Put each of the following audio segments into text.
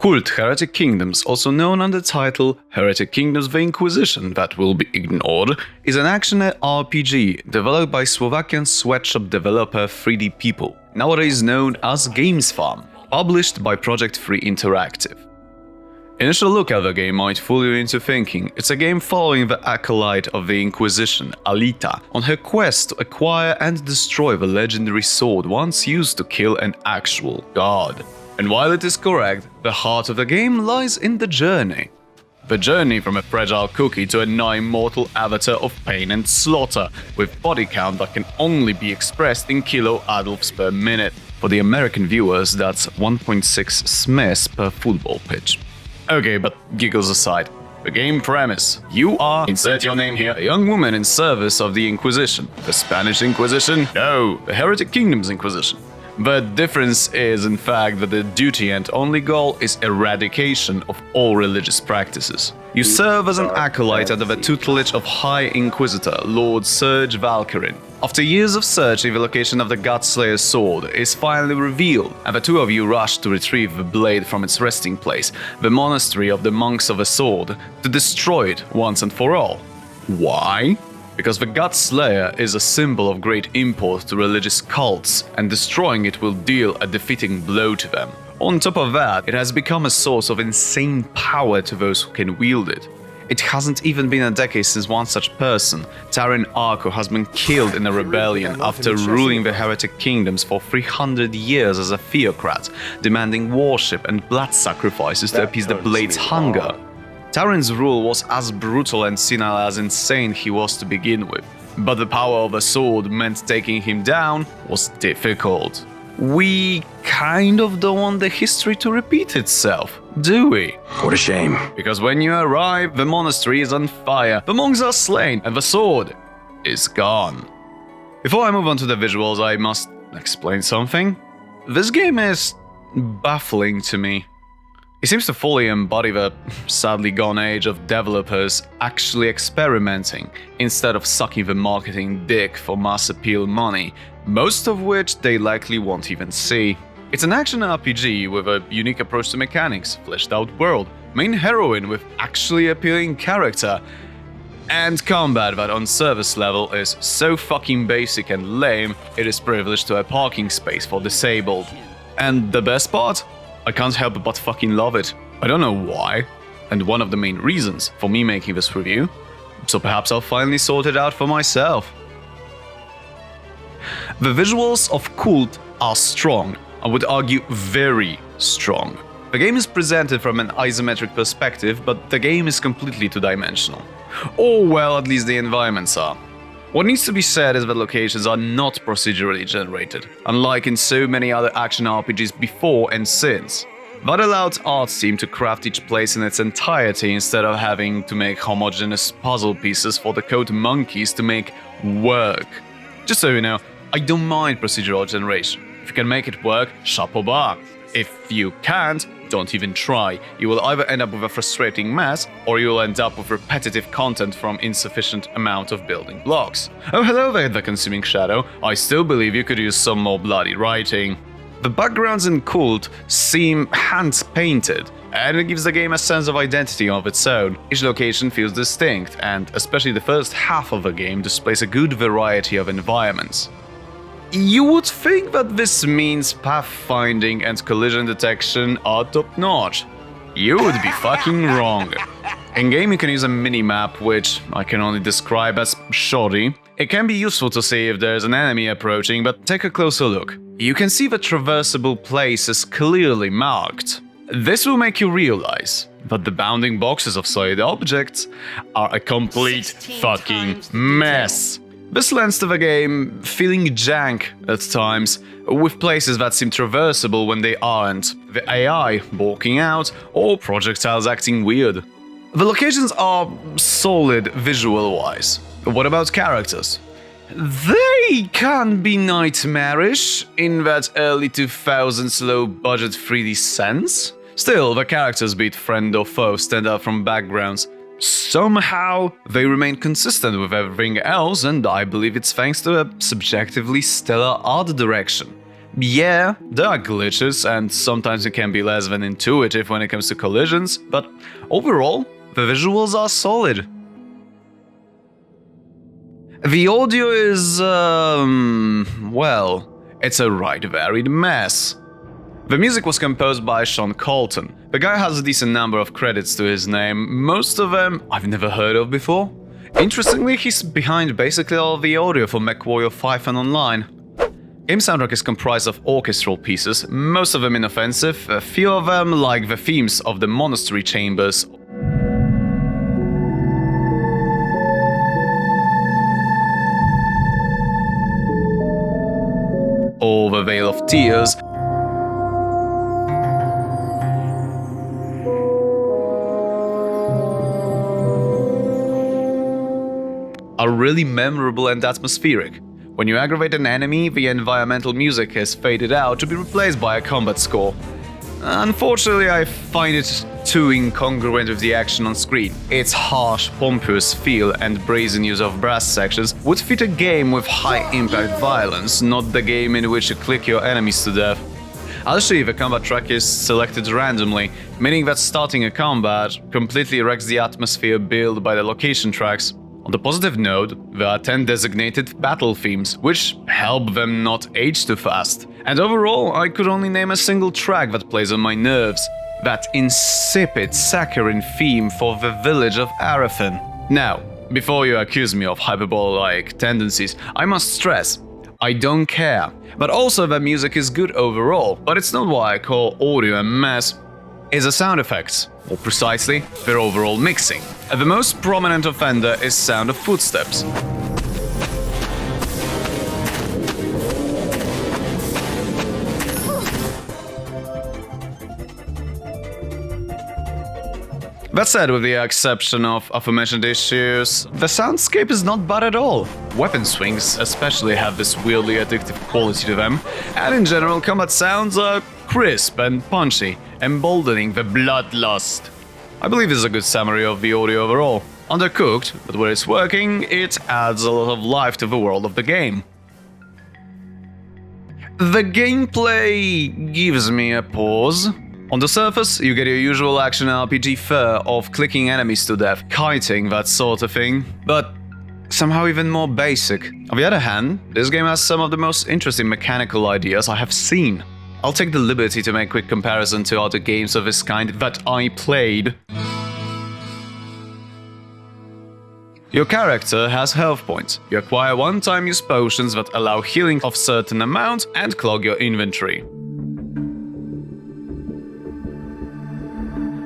KULT Heretic Kingdoms, also known under the title Heretic Kingdoms the Inquisition that will be ignored, is an action RPG developed by Slovakian sweatshop developer 3D People, nowadays known as Games Farm, published by Project 3 Interactive. Initial look at the game might fool you into thinking it's a game following the acolyte of the Inquisition, Alita, on her quest to acquire and destroy the legendary sword once used to kill an actual god. And while it is correct, the heart of the game lies in the journey. The journey from a fragile cookie to a nigh-mortal avatar of pain and slaughter, with body count that can only be expressed in kilo adults per minute. For the American viewers, that's 1.6 Smiths per football pitch. Okay, but giggles aside. The game premise. You are, insert your name here, a young woman in service of the Inquisition. The Spanish Inquisition? No, the Heretic Kingdoms Inquisition. The difference is, in fact, that the duty and only goal is eradication of all religious practices. You serve as an acolyte under the tutelage of High Inquisitor, Lord Serge Valkyrin. After years of searching, the location of the Godslayer's sword is finally revealed, and the two of you rush to retrieve the blade from its resting place, the monastery of the Monks of the Sword, to destroy it once and for all. Why? Because the Godslayer is a symbol of great import to religious cults, and destroying it will deal a defeating blow to them. On top of that, it has become a source of insane power to those who can wield it. It hasn't even been a decade since one such person, Taran Arko, has been killed in a rebellion after ruling the Heretic Kingdoms for 300 years as a theocrat, demanding worship and blood sacrifices to appease the Blade's hunger. Taran's rule was as brutal and senile as insane he was to begin with, but the power of a sword meant taking him down was difficult. We kind of don't want the history to repeat itself, do we? What a shame. Because when you arrive, the monastery is on fire, the monks are slain, and the sword is gone. Before I move on to the visuals, I must explain something. This game is baffling to me. It seems to fully embody the sadly gone age of developers actually experimenting instead of sucking the marketing dick for mass appeal money, most of which they likely won't even see. It's an action RPG with a unique approach to mechanics, fleshed out world, main heroine with actually appealing character, and combat that on service level is so fucking basic and lame it is privileged to a parking space for disabled. And the best part? I can't help but fucking love it. I don't know why, and one of the main reasons for me making this review, so perhaps I'll finally sort it out for myself. The visuals of KULT are strong, I would argue very strong. The game is presented from an isometric perspective, but the game is completely two-dimensional. Or well, at least the environments are. What needs to be said is that locations are not procedurally generated, unlike in so many other action RPGs before and since. That allowed art team to craft each place in its entirety instead of having to make homogeneous puzzle pieces for the code monkeys to make work. Just so you know, I don't mind procedural generation. If you can make it work, chapeau bas. If you can't, don't even try. You will either end up with a frustrating mess, or you will end up with repetitive content from insufficient amount of building blocks. Oh, hello there, the Consuming Shadow. I still believe you could use some more bloody writing. The backgrounds in KULT seem hand-painted, and it gives the game a sense of identity of its own. Each location feels distinct, and especially the first half of the game displays a good variety of environments. You would think that this means pathfinding and collision detection are top-notch. You would be fucking wrong. In-game you can use a mini-map, which I can only describe as shoddy. It can be useful to see if there's an enemy approaching, but take a closer look. You can see the traversable place is clearly marked. This will make you realize that the bounding boxes of solid objects are a complete fucking mess. This lends to the game feeling jank at times, with places that seem traversable when they aren't, the AI balking out, or projectiles acting weird. The locations are solid visual-wise. What about characters? They can be nightmarish in that early 2000s low-budget 3D sense. Still, the characters, be it friend or foe, stand out from backgrounds. Somehow, they remain consistent with everything else, and I believe it's thanks to a subjectively stellar art direction. Yeah, there are glitches, and sometimes it can be less than intuitive when it comes to collisions, but overall, the visuals are solid. The audio is, well, it's a right varied mess. The music was composed by Sean Colton. The guy has a decent number of credits to his name, most of them I've never heard of before. Interestingly, he's behind basically all of the audio for MechWarrior 5 and Online. Game soundtrack is comprised of orchestral pieces, most of them inoffensive, a few of them like the themes of the monastery chambers or the Veil of Tears, are really memorable and atmospheric. When you aggravate an enemy, the environmental music is faded out to be replaced by a combat score. Unfortunately, I find it too incongruent with the action on screen. Its harsh, pompous feel and brazen use of brass sections would fit a game with high-impact violence, not the game in which you click your enemies to death. Additionally, the combat track is selected randomly, meaning that starting a combat completely wrecks the atmosphere built by the location tracks. On the positive note, there are 10 designated battle themes, which help them not age too fast. And overall, I could only name a single track that plays on my nerves. That insipid saccharine theme for the village of Arathan. Now, before you accuse me of hyperbole-like tendencies, I must stress, I don't care. But also that music is good overall, but it's not what I call audio a mess. It's the sound effects, more precisely, their overall mixing. And the most prominent offender is sound of footsteps. That said, with the exception of aforementioned issues, the soundscape is not bad at all. Weapon swings especially have this weirdly addictive quality to them, and in general combat sounds are crisp and punchy, emboldening the bloodlust. I believe this is a good summary of the audio overall. Undercooked, but where it's working, it adds a lot of life to the world of the game. The gameplay gives me a pause. On the surface, you get your usual action RPG fare of clicking enemies to death, kiting, that sort of thing, but somehow even more basic. On the other hand, this game has some of the most interesting mechanical ideas I have seen. I'll take the liberty to make a quick comparison to other games of this kind that I played. Your character has health points. You acquire one-time use potions that allow healing of certain amount and clog your inventory.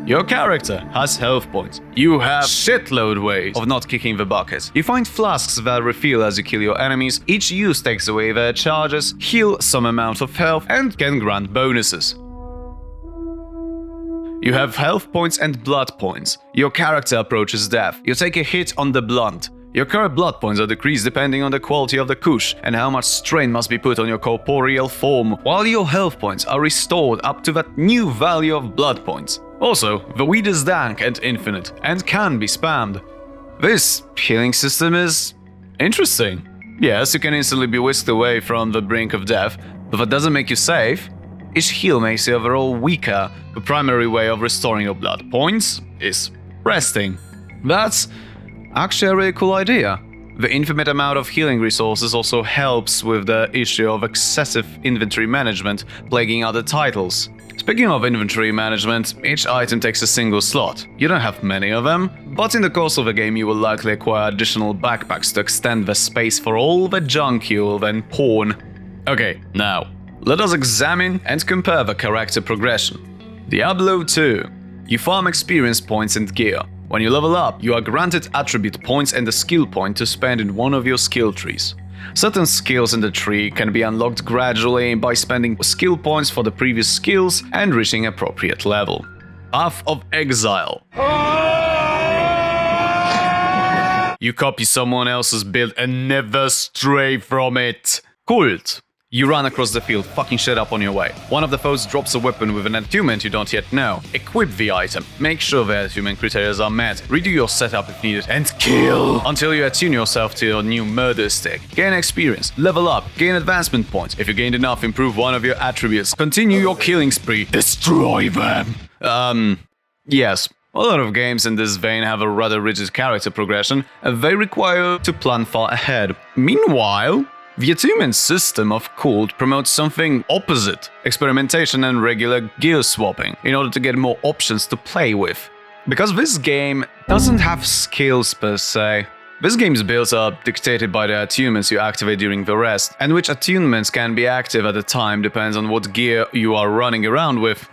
Your character has health points. You have shitload ways of not kicking the bucket. You find flasks that refill as you kill your enemies, each use takes away their charges, heal some amount of health, and can grant bonuses. You have health points and blood points. Your character approaches death. You take a hit on the blunt. Your current blood points are decreased depending on the quality of the kush and how much strain must be put on your corporeal form, while your health points are restored up to that new value of blood points. Also, the weed is dank and infinite, and can be spammed. This healing system is interesting. Yes, you can instantly be whisked away from the brink of death, but that doesn't make you safe. Each heal makes you overall weaker. The primary way of restoring your blood points is resting. That's actually a really cool idea. The infinite amount of healing resources also helps with the issue of excessive inventory management plaguing other titles. Speaking of inventory management, each item takes a single slot. You don't have many of them, but in the course of the game you will likely acquire additional backpacks to extend the space for all the junk you will then pawn. Okay, now, let us examine and compare the character progression. Diablo 2. You farm experience points and gear. When you level up, you are granted attribute points and a skill point to spend in one of your skill trees. Certain skills in the tree can be unlocked gradually by spending skill points for the previous skills and reaching appropriate level. Path of Exile. You copy someone else's build and never stray from it. KULT. You run across the field, fucking shit up on your way. One of the foes drops a weapon with an attunement you don't yet know. Equip the item, make sure the attunement criteria are met, redo your setup if needed, and kill! Until you attune yourself to your new murder stick. Gain experience, level up, gain advancement points. If you gained enough, improve one of your attributes. Continue your killing spree. Destroy them! Yes. A lot of games in this vein have a rather rigid character progression, and they require you to plan far ahead. Meanwhile, the attunement system of KULT promotes something opposite: experimentation and regular gear swapping, in order to get more options to play with. Because this game doesn't have skills per se. This game's builds are dictated by the attunements you activate during the rest, and which attunements can be active at a time depends on what gear you are running around with.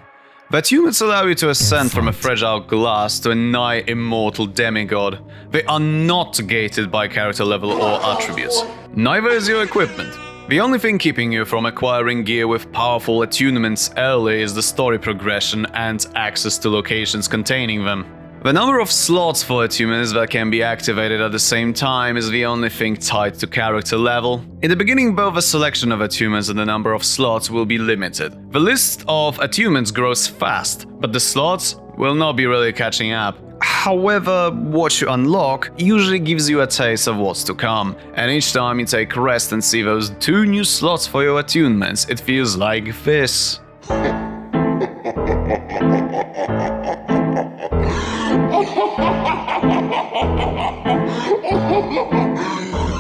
The attunements allow you to ascend from a fragile glass to a nigh immortal demigod. They are not gated by character level or attributes. Neither is your equipment. The only thing keeping you from acquiring gear with powerful attunements early is the story progression and access to locations containing them. The number of slots for attunements that can be activated at the same time is the only thing tied to character level. In the beginning, both the selection of attunements and the number of slots will be limited. The list of attunements grows fast, but the slots will not be really catching up. However, what you unlock usually gives you a taste of what's to come, and each time you take rest and see those 2 new slots for your attunements, it feels like this.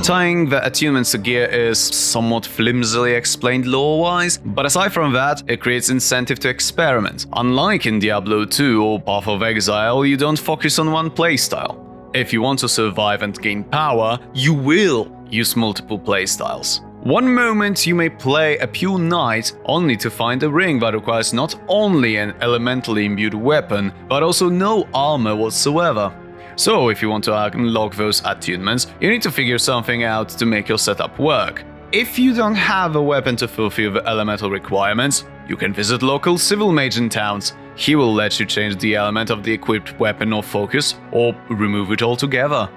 Tying the attunements to gear is somewhat flimsily explained lore-wise, but aside from that, it creates incentive to experiment. Unlike in Diablo 2 or Path of Exile, you don't focus on one playstyle. If you want to survive and gain power, you will use multiple playstyles. One moment you may play a pure knight only to find a ring that requires not only an elementally imbued weapon, but also no armor whatsoever. So if you want to unlock those attunements, you need to figure something out to make your setup work. If you don't have a weapon to fulfill the elemental requirements, you can visit local civil mage in towns. He will let you change the element of the equipped weapon or focus, or remove it altogether.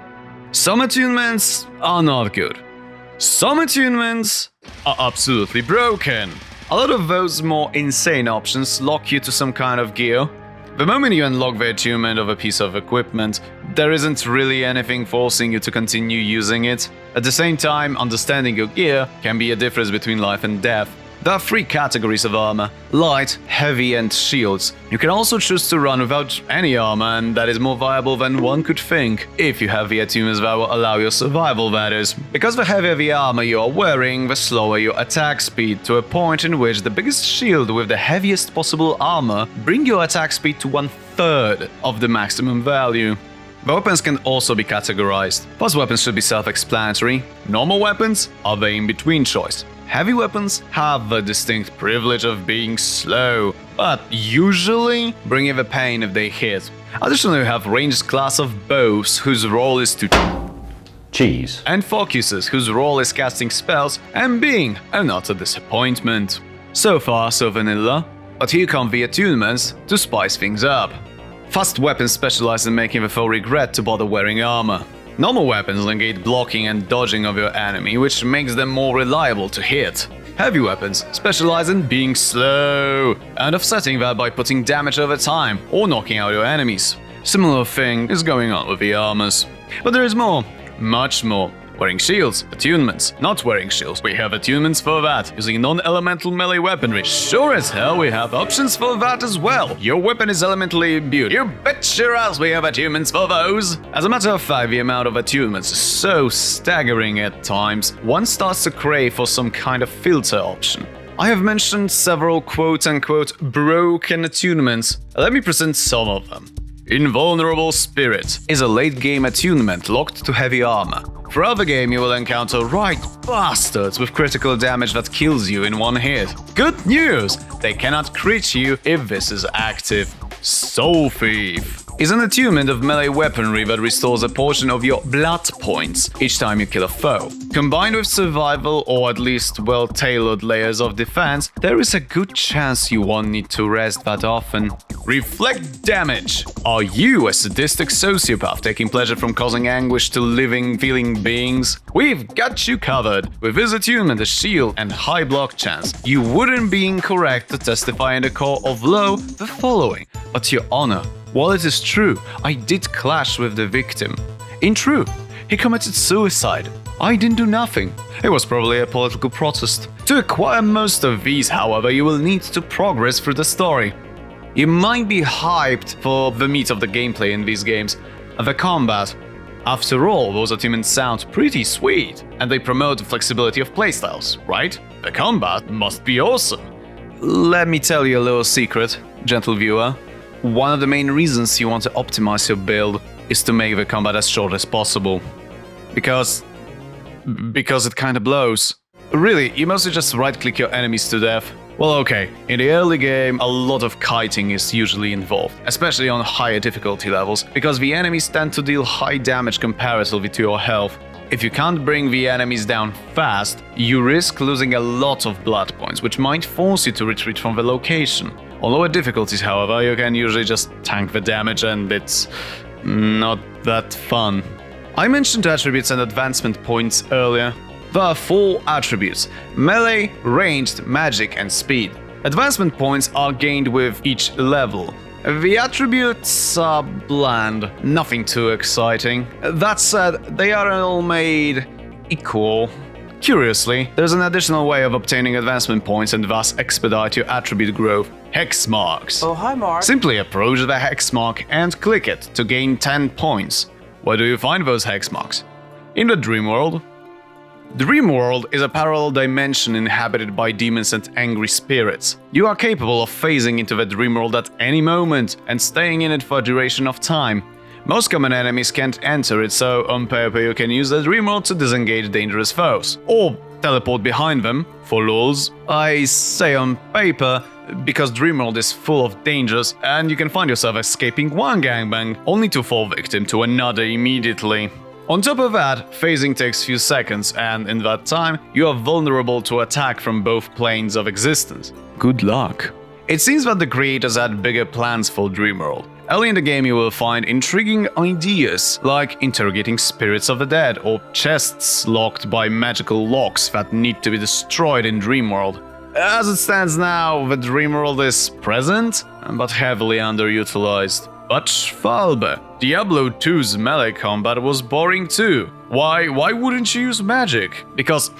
Some attunements are not good. Some attunements are absolutely broken. A lot of those more insane options lock you to some kind of gear. The moment you unlock the attunement of a piece of equipment, there isn't really anything forcing you to continue using it. At the same time, understanding your gear can be a difference between life and death. There are 3 categories of armor: light, heavy, and shields. You can also choose to run without any armor, and that is more viable than one could think, if you have the attunements that will allow your survival, that is. Because the heavier the armor you are wearing, the slower your attack speed, to a point in which the biggest shield with the heaviest possible armor bring your attack speed to 1/3 of the maximum value. The weapons can also be categorized. Most weapons should be self-explanatory. Normal weapons are the in-between choice. Heavy weapons have the distinct privilege of being slow, but usually bring you the pain if they hit. Additionally, we have ranged class of bows, whose role is to cheese, and focuses, whose role is casting spells and being an utter disappointment. So far, so vanilla, but here come the attunements to spice things up. Fast weapons specialize in making the foe regret to bother wearing armor. Normal weapons negate blocking and dodging of your enemy, which makes them more reliable to hit. Heavy weapons specialize in being slow, and offsetting that by putting damage over time or knocking out your enemies. Similar thing is going on with the armors. But there is more, much more. Wearing shields, attunements, not wearing shields. We have attunements for that. Using non-elemental melee weaponry. Sure as hell we have options for that as well. Your weapon is elementally imbued. You bet your ass we have attunements for those. As a matter of fact, the amount of attunements is so staggering at times, one starts to crave for some kind of filter option. I have mentioned several quote-unquote broken attunements. Let me present some of them. Invulnerable Spirit is a late-game attunement locked to heavy armor. Throughout the game you will encounter right bastards with critical damage that kills you in one hit. Good news! They cannot crit you if this is active. Soul Thief is an attunement of melee weaponry that restores a portion of your blood points each time you kill a foe. Combined with survival or at least well-tailored layers of defense, there is a good chance you won't need to rest that often. Reflect damage! Are you a sadistic sociopath taking pleasure from causing anguish to living, feeling beings? We've got you covered! With this attunement, a shield, and high block chance, you wouldn't be incorrect to testify in the court of law the following. But your honor, while it is true, I did clash with the victim. In truth, he committed suicide. I didn't do nothing. It was probably a political protest. To acquire most of these, however, you will need to progress through the story. You might be hyped for the meat of the gameplay in these games, the combat. After all, those attunements sound pretty sweet, and they promote the flexibility of playstyles, right? The combat must be awesome. Let me tell you a little secret, gentle viewer. One of the main reasons you want to optimize your build is to make the combat as short as possible. Because it kinda blows. Really, you mostly just right-click your enemies to death. Well, okay, in the early game, a lot of kiting is usually involved, especially on higher difficulty levels, because the enemies tend to deal high damage comparatively to your health. If you can't bring the enemies down fast, you risk losing a lot of blood points, which might force you to retreat from the location. On lower difficulties, however, you can usually just tank the damage and it's not that fun. I mentioned attributes and advancement points earlier. There are 4 attributes: melee, ranged, magic, and speed. Advancement points are gained with each level. The attributes are bland, nothing too exciting. That said, they are all made equal. Curiously, there's an additional way of obtaining advancement points and thus expedite your attribute growth: hex marks. Oh, hi, Mark. Simply approach the hex mark and click it to gain 10 points. Where do you find those hex marks? In the dream world. Dream world is a parallel dimension inhabited by demons and angry spirits. You are capable of phasing into the dream world at any moment and staying in it for a duration of time. Most common enemies can't enter it, so on paper you can use the dream world to disengage dangerous foes, or teleport behind them, for lulz. I say on paper because dream world is full of dangers and you can find yourself escaping one gangbang only to fall victim to another immediately. On top of that, phasing takes few seconds, and in that time, you are vulnerable to attack from both planes of existence. Good luck. It seems that the creators had bigger plans for Dreamworld. Early in the game you will find intriguing ideas, like interrogating spirits of the dead, or chests locked by magical locks that need to be destroyed in Dreamworld. As it stands now, the Dreamworld is present, but heavily underutilized. But Falbe, Diablo 2's melee combat was boring too. Why wouldn't you use magic? Because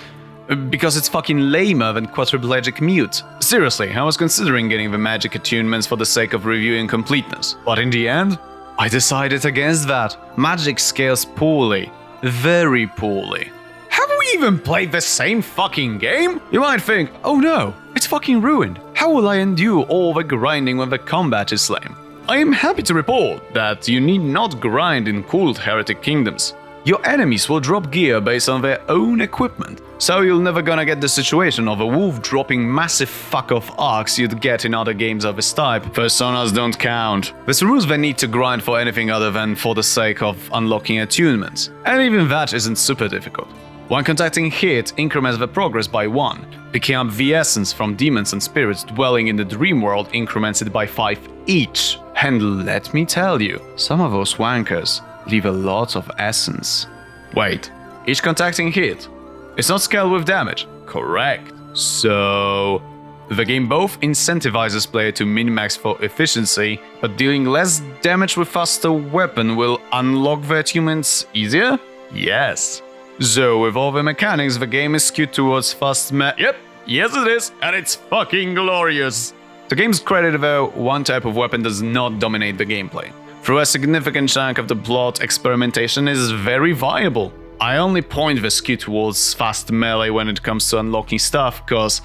it's fucking lamer than quadriplegic mute. Seriously, I was considering getting the magic attunements for the sake of reviewing completeness. But in the end, I decided against that. Magic scales poorly. Very poorly. Have we even played the same fucking game? You might think, oh no, it's fucking ruined. How will I endure all the grinding when the combat is lame? I am happy to report that you need not grind in KULT Heretic Kingdoms. Your enemies will drop gear based on their own equipment, so you're never gonna get the situation of a wolf dropping massive fuck-off arcs you'd get in other games of this type. Personas don't count. This removes the need to grind for anything other than for the sake of unlocking attunements, and even that isn't super difficult. When contacting Hit increments the progress by 1, picking up the essence from demons and spirits dwelling in the dream world increments it by 5 each. And let me tell you, some of those wankers leave a lot of essence. Wait, each contacting hit? It's not scaled with damage. Correct. So the game both incentivizes player to min-max for efficiency, but dealing less damage with faster weapon will unlock the attunements easier? Yes. So with all the mechanics, the game is skewed towards Yep, yes it is, and it's fucking glorious. To game's credit though, one type of weapon does not dominate the gameplay. Through a significant chunk of the plot, experimentation is very viable. I only point the skew towards fast melee when it comes to unlocking stuff, cause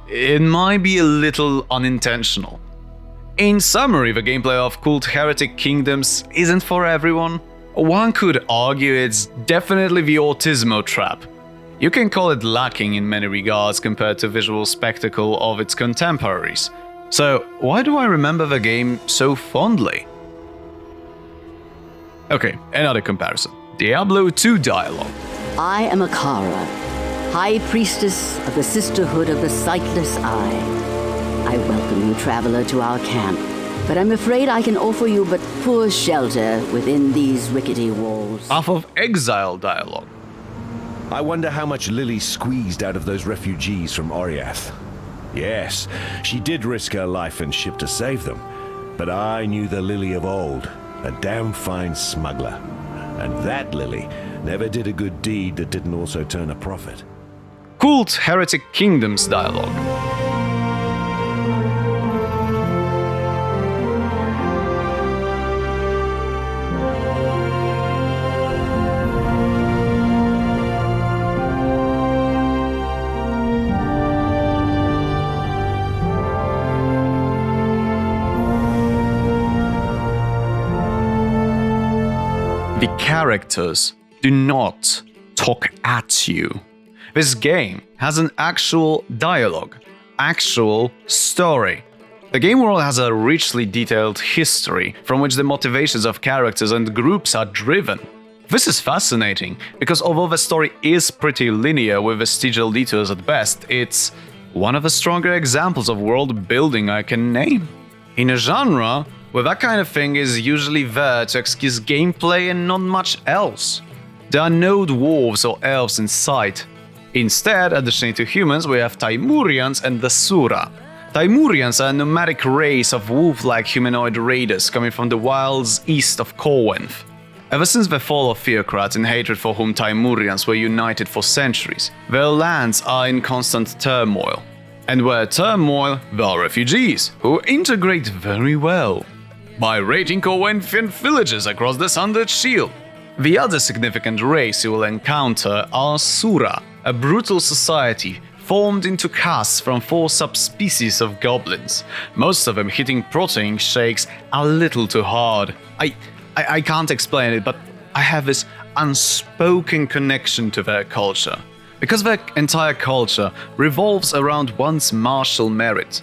it might be a little unintentional. In summary, the gameplay of KULT Heretic Kingdoms isn't for everyone. One could argue it's definitely the Autismo trap. You can call it lacking in many regards compared to visual spectacle of its contemporaries. So why do I remember the game so fondly? Okay, another comparison. Diablo 2 dialogue. I am Akara, High Priestess of the Sisterhood of the Sightless Eye. I welcome you, traveler, to our camp, but I'm afraid I can offer you but poor shelter within these rickety walls. Path of Exile dialogue. I wonder how much Lily squeezed out of those refugees from Oriath. Yes, she did risk her life and ship to save them, but I knew the Lily of old, a damn fine smuggler. And that Lily never did a good deed that didn't also turn a profit. KULT Heretic Kingdoms dialogue. The characters do not talk at you. This game has an actual dialogue, actual story. The game world has a richly detailed history from which the motivations of characters and groups are driven. This is fascinating because although the story is pretty linear with vestigial detours at best, it's one of the stronger examples of world building I can name. In a genre where that kind of thing is usually there to excuse gameplay and not much else. There are no dwarves or elves in sight. Instead, additionally to humans, we have Taimurians and the Sura. Taimurians are a nomadic race of wolf-like humanoid raiders coming from the wilds east of Corwinth. Ever since the fall of Theocrats in hatred for whom Taimurians were united for centuries, their lands are in constant turmoil. And where turmoil, there are refugees, who integrate very well by raiding Corwinthian villages across the Sundered Shield. The other significant race you will encounter are Sura, a brutal society formed into castes from 4 subspecies of goblins, most of them hitting protein shakes a little too hard. I can't explain it, but I have this unspoken connection to their culture, because their entire culture revolves around one's martial merit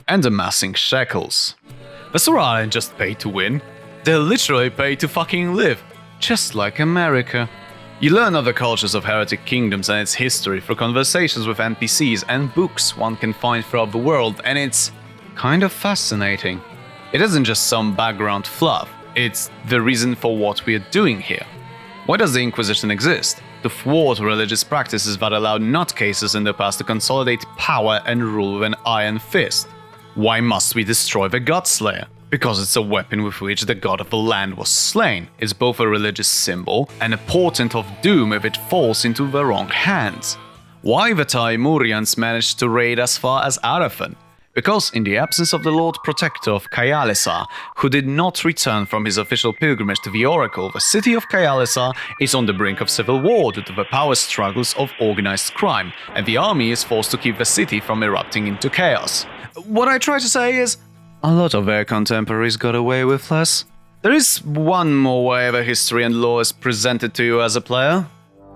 and amassing shekels. The Sura aren't just paid to win, they're literally paid to fucking live, just like America. You learn of the cultures of Heretic Kingdoms and its history through conversations with NPCs and books one can find throughout the world, and it's kind of fascinating. It isn't just some background fluff, it's the reason for what we're doing here. Why does the Inquisition exist? To thwart religious practices that allowed nutcases in the past to consolidate power and rule with an iron fist. Why must we destroy the Godslayer? Because it's a weapon with which the god of the land was slain. It's both a religious symbol and a portent of doom if it falls into the wrong hands. Why the Taimurians managed to raid as far as Arathan? Because in the absence of the Lord Protector of Kayalisa, who did not return from his official pilgrimage to the Oracle, the city of Kayalisa is on the brink of civil war due to the power struggles of organized crime, and the army is forced to keep the city from erupting into chaos. What I try to say is, a lot of their contemporaries got away with less. There is one more way the history and lore is presented to you as a player.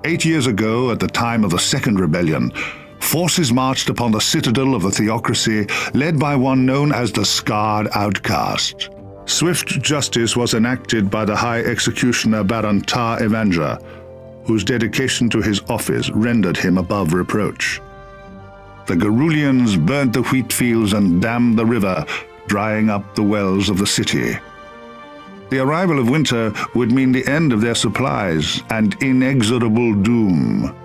8 years ago, at the time of the Second Rebellion, forces marched upon the citadel of the Theocracy, led by one known as the Scarred Outcast. Swift justice was enacted by the High Executioner Baron Tar Evanger, whose dedication to his office rendered him above reproach. The Garulians burnt the wheat fields and dammed the river, drying up the wells of the city. The arrival of winter would mean the end of their supplies and inexorable doom.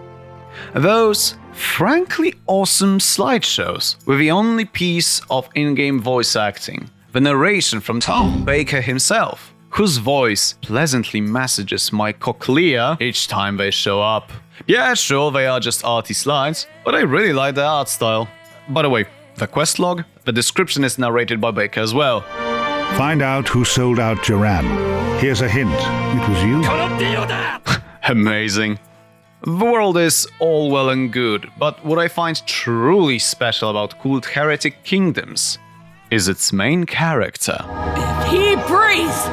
Those frankly awesome slideshows were the only piece of in-game voice acting, the narration from Tom Baker himself, whose voice pleasantly messages my cochlea each time they show up. Yeah, sure, they are just arty slides, but I really like their art style. By the way, the quest log, the description is narrated by Baker as well. Find out who sold out Joran. Here's a hint. It was you. Amazing. The world is all well and good, but what I find truly special about KULT Heretic Kingdoms is its main character. If he breathes,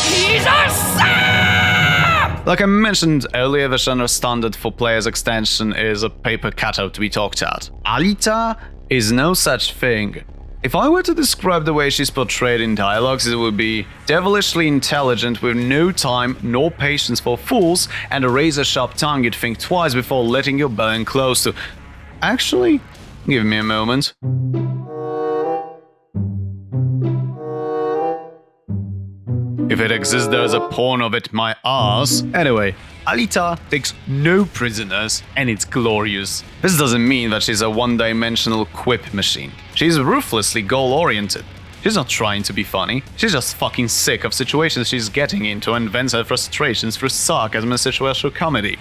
he's a sap! Like I mentioned earlier, the genre standard for players extension is a paper cutout to be talked at. Alita is no such thing. If I were to describe the way she's portrayed in dialogues, it would be devilishly intelligent with no time nor patience for fools and a razor-sharp tongue you'd think twice before letting your bone close to... Actually, give me a moment. If it exists, there's a porn of it, my ass. Anyway, Alita takes no prisoners, and it's glorious. This doesn't mean that she's a one-dimensional quip machine. She's ruthlessly goal-oriented. She's not trying to be funny. She's just fucking sick of situations she's getting into and vents her frustrations through sarcasm and situational comedy.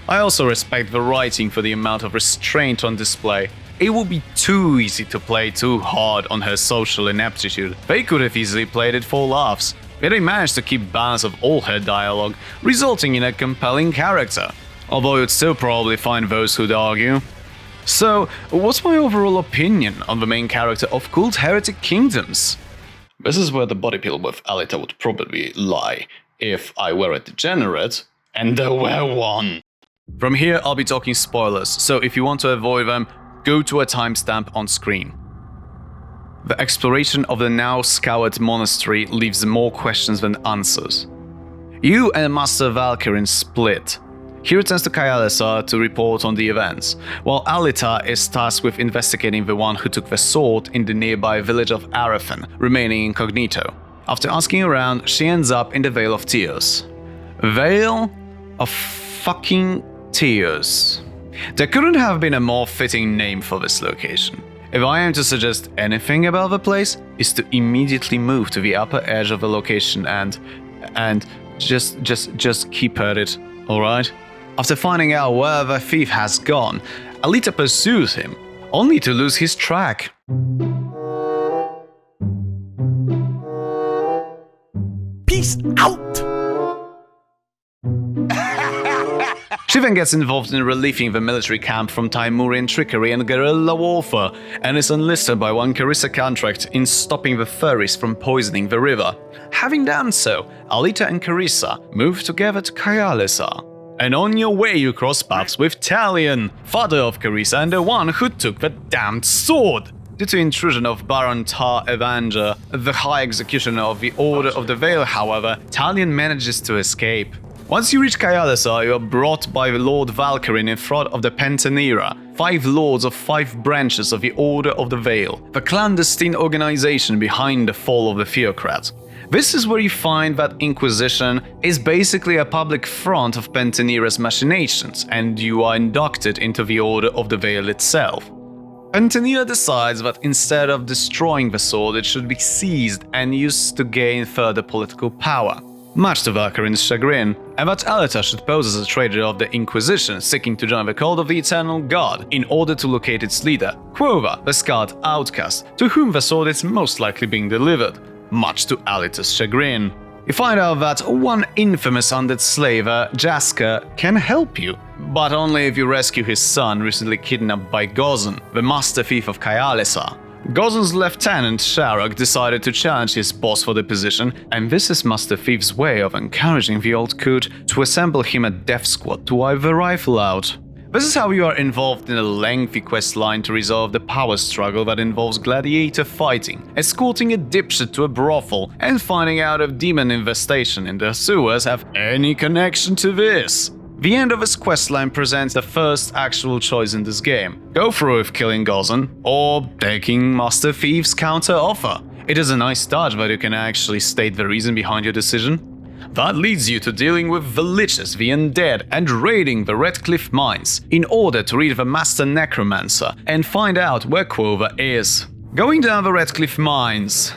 I also respect the writing for the amount of restraint on display. It would be too easy to play too hard on her social ineptitude. They could have easily played it for laughs. Yet they managed to keep balance of all her dialogue, resulting in a compelling character. Although you'd still probably find those who'd argue. So, what's my overall opinion on the main character of KULT Heretic Kingdoms? This is where the body pillow with Alita would probably lie, if I were a degenerate, and there were one. From here I'll be talking spoilers, so if you want to avoid them, go to a timestamp on screen. The exploration of the now scoured monastery leaves more questions than answers. You and Master Valkyrin split. He returns to Kyalesar to report on the events, while Alita is tasked with investigating the one who took the sword in the nearby village of Arathan, remaining incognito. After asking around, she ends up in the Vale of Tears. Vale of fucking Tears. There couldn't have been a more fitting name for this location. If I am to suggest anything about the place, is to immediately move to the upper edge of the location and just keep at it, alright? After finding out where the thief has gone, Alita pursues him, only to lose his track. Peace out! She then gets involved in relieving the military camp from Timurian trickery and guerrilla warfare, and is enlisted by one Carissa contract in stopping the furries from poisoning the river. Having done so, Alita and Carissa move together to Kyalesar. And on your way you cross paths with Talion, father of Carissa and the one who took the damned sword. Due to intrusion of Baron Tar Evanger, the High Executioner of the Order of the Veil, however, Talion manages to escape. Once you reach Kyalesar, you are brought by Lord Valkyrin in front of the Pentanera, 5 lords of 5 branches of the Order of the Veil, the clandestine organization behind the fall of the Theocrat. This is where you find that Inquisition is basically a public front of Pentanera's machinations, and you are inducted into the Order of the Veil itself. Pentanera decides that instead of destroying the sword, it should be seized and used to gain further political power. Much to Valkyrin's chagrin, and that Alita should pose as a traitor of the Inquisition seeking to join the cult of the Eternal God in order to locate its leader, Quova, the scarred outcast, to whom the sword is most likely being delivered, much to Alita's chagrin. You find out that one infamous undead slaver, Jaska, can help you, but only if you rescue his son recently kidnapped by Gozan, the master thief of Kyalesar. Gozan's lieutenant, Sharok, decided to challenge his boss for the position, and this is Master Thief's way of encouraging the old coot to assemble him a death squad to wipe the rifle out. This is how you are involved in a lengthy quest line to resolve the power struggle that involves gladiator fighting, escorting a dipshit to a brothel, and finding out if demon infestation in the sewers have any connection to this. The end of this questline presents the first actual choice in this game. Go through with killing Gozan, or taking Master Thief's counter-offer. It is a nice touch, but you can actually state the reason behind your decision. That leads you to dealing with the Liches, the Undead, and raiding the Red Cliff Mines, in order to read the Master Necromancer and find out where Quova is. Going down the Red Cliff Mines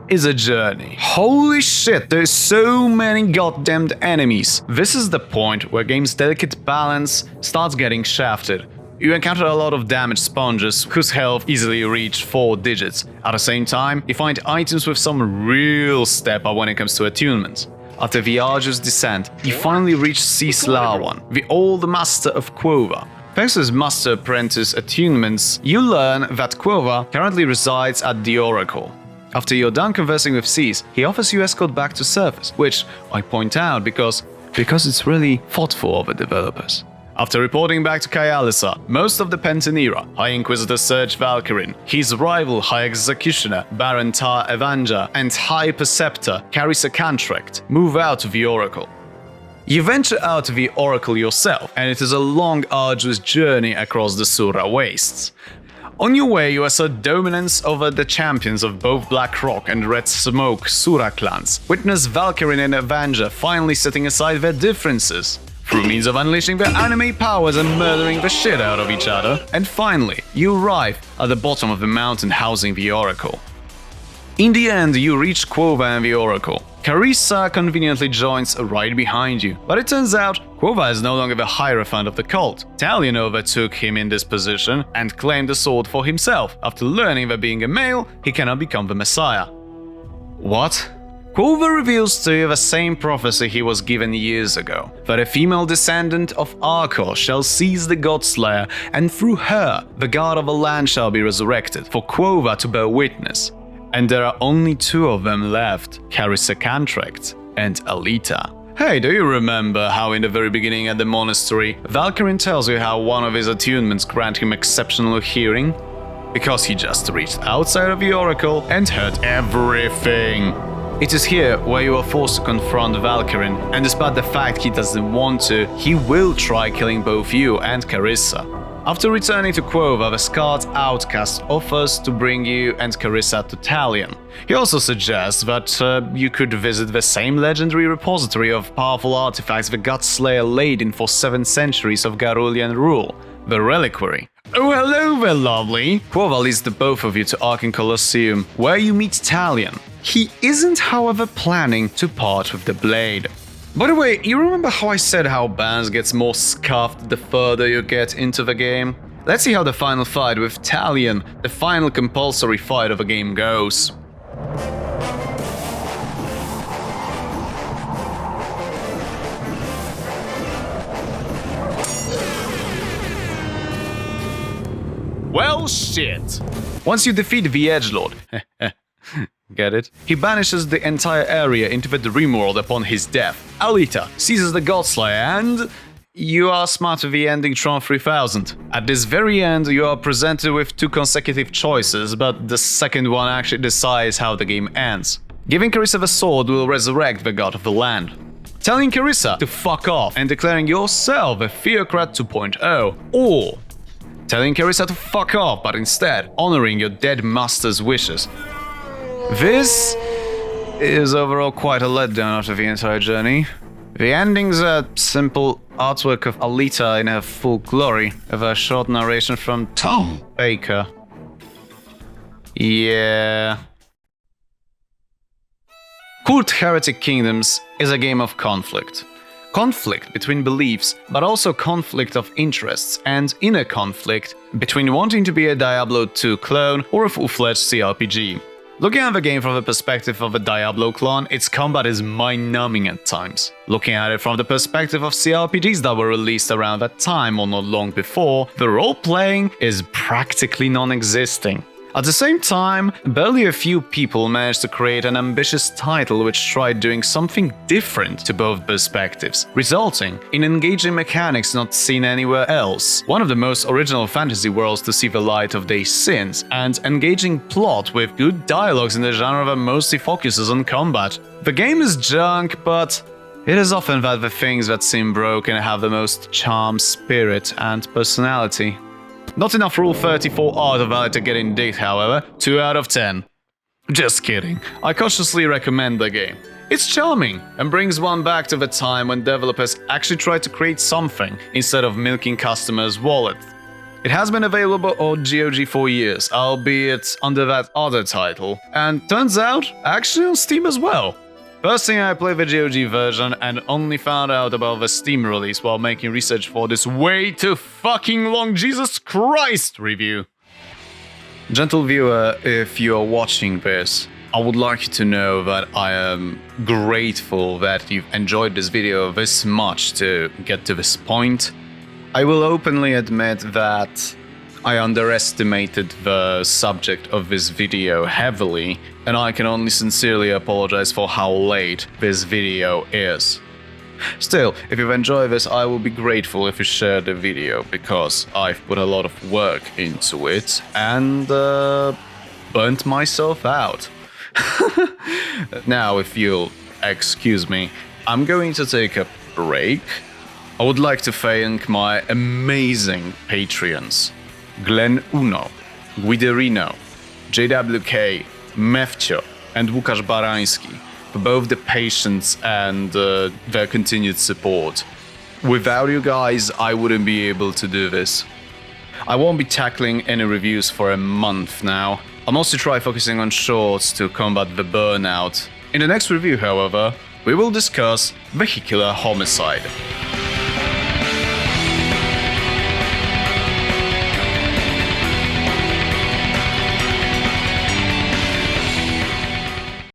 is a journey. Holy shit, there's so many goddamned enemies. This is the point where game's delicate balance starts getting shafted. You encounter a lot of damaged sponges whose health easily reach 4 digits. At the same time, you find items with some real step up when it comes to attunements. After the arduous descent, you finally reach Cislawan, the old master of Quova. Thanks to his master apprentice attunements, you learn that Quova currently resides at the Oracle. After you're done conversing with Cease, he offers you escort back to surface, which I point out because it's really thoughtful of the developers. After reporting back to Kayalisa, most of the Pentanera, High Inquisitor Serge Valkyrin, his rival High Executioner Baron Tar Evanja, and High Perceptor Carissa Contract move out of the Oracle. You venture out of the Oracle yourself, and it is a long, arduous journey across the Sura wastes. On your way, you assert dominance over the champions of both Black Rock and Red Smoke Sura clans. Witness Valkyrin and Avenger finally setting aside their differences, through means of unleashing their anime powers and murdering the shit out of each other. And finally, you arrive at the bottom of the mountain housing the Oracle. In the end, you reach Quova and the Oracle. Carissa conveniently joins right behind you, but it turns out Quova is no longer the Hierophant of the cult. Talion overtook him in this position and claimed the sword for himself, after learning that being a male, he cannot become the Messiah. What? Quova reveals to you the same prophecy he was given years ago, that a female descendant of Arcor shall seize the Godslayer, and through her, the god of the land shall be resurrected, for Quova to bear witness. And there are only two of them left, Carissa Contract and Alita. Hey, do you remember how in the very beginning at the monastery, Valkyrin tells you how one of his attunements grant him exceptional hearing? Because he just reached outside of the Oracle and heard everything. It is here where you are forced to confront Valkyrin, and despite the fact he doesn't want to, he will try killing both you and Carissa. After returning to Quova, the scarred outcast offers to bring you and Carissa to Talion. He also suggests that you could visit the same legendary repository of powerful artifacts the Godslayer laid in for 7 centuries of Garulian rule, the Reliquary. Oh, hello there, lovely! Quova leads the both of you to Arkan Colosseum, where you meet Talion. He isn't, however, planning to part with the blade. By the way, you remember how I said how Bans gets more scuffed the further you get into the game? Let's see how the final fight with Talion, the final compulsory fight of the game, goes. Well, shit! Once you defeat the Edgelord, get it? He banishes the entire area into the Dreamworld upon his death. Alita seizes the Godslayer, and you are smart with the ending Tron 3000. At this very end, you are presented with 2 consecutive choices, but the second one actually decides how the game ends. Giving Carissa the sword will resurrect the god of the land. Telling Carissa to fuck off and declaring yourself a Theocrat 2.0, or telling Carissa to fuck off but instead honoring your dead master's wishes. This is overall quite a letdown after the entire journey. The ending's a simple artwork of Alita in her full glory, with a short narration from Tom Baker. Yeah. KULT Heretic Kingdoms is a game of conflict. Conflict between beliefs, but also conflict of interests and inner conflict between wanting to be a Diablo 2 clone or a full-fledged CRPG. Looking at the game from the perspective of a Diablo clone, its combat is mind-numbing at times. Looking at it from the perspective of CRPGs that were released around that time or not long before, the role-playing is practically non-existing. At the same time, barely a few people managed to create an ambitious title which tried doing something different to both perspectives, resulting in engaging mechanics not seen anywhere else, one of the most original fantasy worlds to see the light of day since, and engaging plot with good dialogues in the genre that mostly focuses on combat. The game is junk, but it is often that the things that seem broken have the most charm, spirit, and personality. Not enough Rule 34 art of valid to get in date, however. 2 out of 10. Just kidding. I cautiously recommend the game. It's charming and brings one back to the time when developers actually tried to create something instead of milking customers' wallets. It has been available on GOG for years, albeit under that other title, and turns out actually on Steam as well. First thing I played the GOG version and only found out about the Steam release while making research for this way too fucking long Jesus Christ review. Gentle viewer, if you are watching this, I would like you to know that I am grateful that you've enjoyed this video this much to get to this point. I will openly admit that I underestimated the subject of this video heavily, and I can only sincerely apologize for how late this video is. Still, if you've enjoyed this, I will be grateful if you share the video, because I've put a lot of work into it and burnt myself out. Now, if you'll excuse me, I'm going to take a break. I would like to thank my amazing Patreons: Glenn Uno, Guiderino, JWK, Mefcio, and Łukasz Barański, for both the patience and their continued support. Without you guys, I wouldn't be able to do this. I won't be tackling any reviews for a month now. I'll mostly try focusing on shorts to combat the burnout. In the next review, however, we will discuss vehicular homicide.